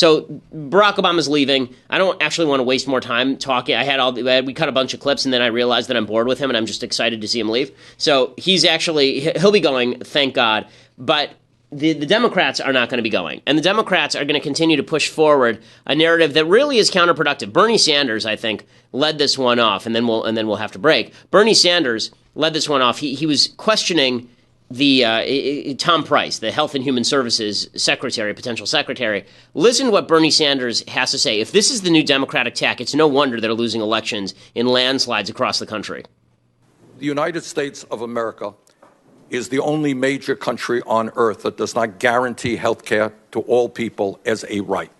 So Barack Obama's leaving. I don't actually want to waste more time talking. We cut a bunch of clips, and then I realized that I'm bored with him, and I'm just excited to see him leave. So he'll be going, thank God. But the Democrats are not going to be going. And the Democrats are going to continue to push forward a narrative that really is counterproductive. Bernie Sanders, I think, led this one off, and then we'll have to break. Bernie Sanders led this one off. He was questioning the Tom Price, the Health and Human Services potential secretary. Listen to what Bernie Sanders has to say. If this is the new Democratic tack, it's no wonder they're losing elections in landslides across the country. The United States of America is the only major country on earth that does not guarantee health care to all people as a right.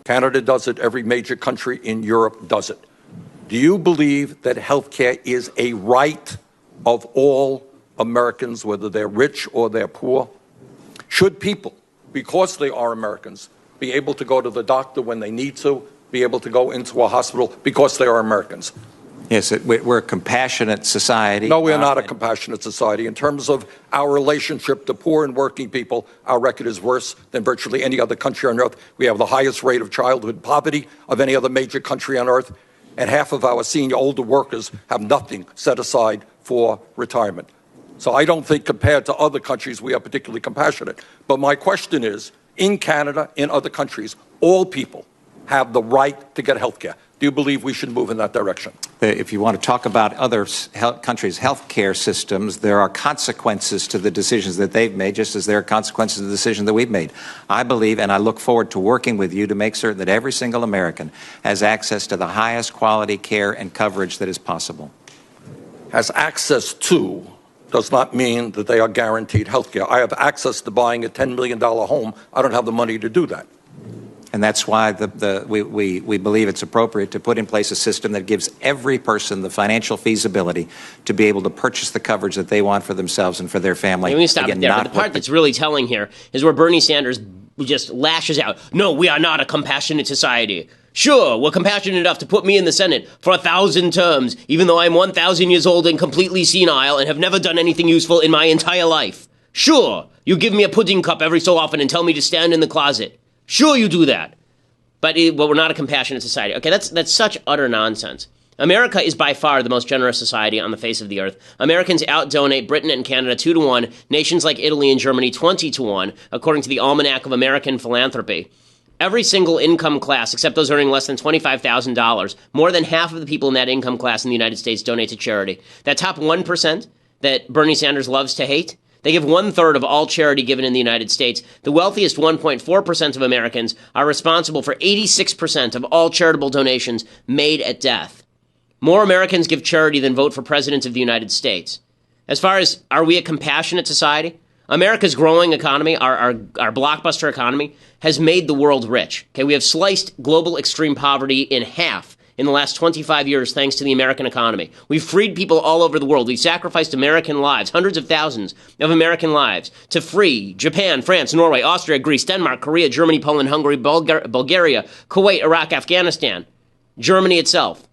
Canada does it. Every major country in Europe does it. Do you believe that health care is a right of all Americans, whether they're rich or they're poor? Should people, because they are Americans, be able to go to the doctor when they need to, be able to go into a hospital because they are Americans? Yes, we're a compassionate society. No, we are not a compassionate society. In terms of our relationship to poor and working people, our record is worse than virtually any other country on earth. We have the highest rate of childhood poverty of any other major country on earth, and half of our senior older workers have nothing set aside for retirement. So I don't think compared to other countries we are particularly compassionate. But my question is, in Canada, in other countries, all people have the right to get health care. Do you believe we should move in that direction? If you want to talk about other countries' health care systems, there are consequences to the decisions that they've made, just as there are consequences to the decision that we've made. I believe, and I look forward to working with you to make certain that every single American has access to the highest quality care and coverage that is possible. Has access to does not mean that they are guaranteed health care. I have access to buying a $10 million home. I don't have the money to do that. And that's why we believe it's appropriate to put in place a system that gives every person the financial feasibility to be able to purchase the coverage that they want for themselves and for their family. Let me stop it there. But the part that's really telling here is where Bernie Sanders just lashes out. No, we are not a compassionate society. Sure, we're compassionate enough to put me in the Senate for 1,000 terms, even though I'm 1,000 years old and completely senile and have never done anything useful in my entire life. Sure, you give me a pudding cup every so often and tell me to stand in the closet. Sure, you do that. But we're not a compassionate society. Okay, that's such utter nonsense. America is by far the most generous society on the face of the earth. Americans out-donate Britain and Canada 2-1, nations like Italy and Germany 20-1, according to the Almanac of American Philanthropy. Every single income class, except those earning less than $25,000, more than half of the people in that income class in the United States donate to charity. That top 1% that Bernie Sanders loves to hate, they give 1/3 of all charity given in the United States. The wealthiest 1.4% of Americans are responsible for 86% of all charitable donations made at death. More Americans give charity than vote for presidents of the United States. As far as, are we a compassionate society? America's growing economy, our blockbuster economy, has made the world rich. Okay, we have sliced global extreme poverty in half in the last 25 years thanks to the American economy. We've freed people all over the world. We've sacrificed American lives, hundreds of thousands of American lives, to free Japan, France, Norway, Austria, Greece, Denmark, Korea, Germany, Poland, Hungary, Bulgaria, Kuwait, Iraq, Afghanistan, Germany itself.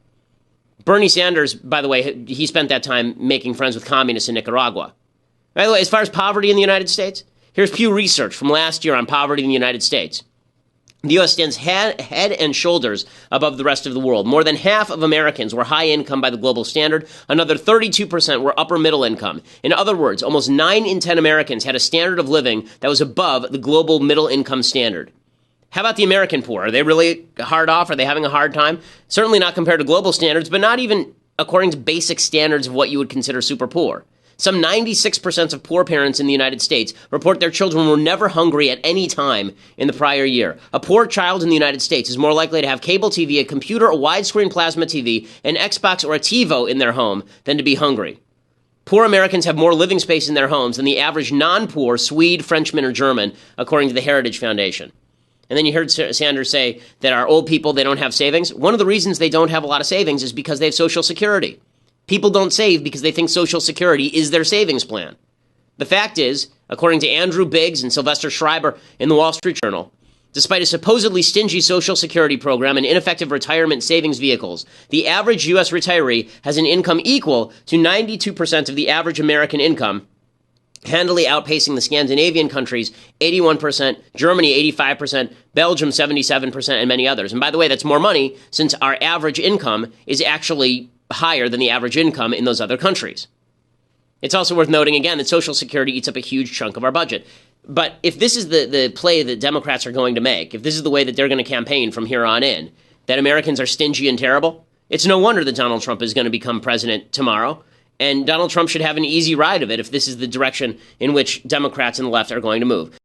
Bernie Sanders, by the way, he spent that time making friends with communists in Nicaragua. By the way, as far as poverty in the United States, here's Pew Research from last year on poverty in the United States. The U.S. stands head and shoulders above the rest of the world. More than half of Americans were high income by the global standard. Another 32% were upper middle income. In other words, almost 9 in 10 Americans had a standard of living that was above the global middle income standard. How about the American poor? Are they really hard off? Are they having a hard time? Certainly not compared to global standards, but not even according to basic standards of what you would consider super poor. Some 96% of poor parents in the United States report their children were never hungry at any time in the prior year. A poor child in the United States is more likely to have cable TV, a computer, a widescreen plasma TV, an Xbox, or a TiVo in their home than to be hungry. Poor Americans have more living space in their homes than the average non-poor Swede, Frenchman, or German, according to the Heritage Foundation. And then you heard Sanders say that our old people, they don't have savings. One of the reasons they don't have a lot of savings is because they have Social Security. People don't save because they think Social Security is their savings plan. The fact is, according to Andrew Biggs and Sylvester Schreiber in the Wall Street Journal, despite a supposedly stingy Social Security program and ineffective retirement savings vehicles, the average U.S. retiree has an income equal to 92% of the average American income handily outpacing the Scandinavian countries, 81%, Germany, 85%, Belgium, 77%, and many others. And by the way, that's more money since our average income is actually higher than the average income in those other countries. It's also worth noting, again, that Social Security eats up a huge chunk of our budget. But if this is the play that Democrats are going to make, if this is the way that they're going to campaign from here on in, that Americans are stingy and terrible, it's no wonder that Donald Trump is going to become president tomorrow. And Donald Trump should have an easy ride of it if this is the direction in which Democrats and the left are going to move.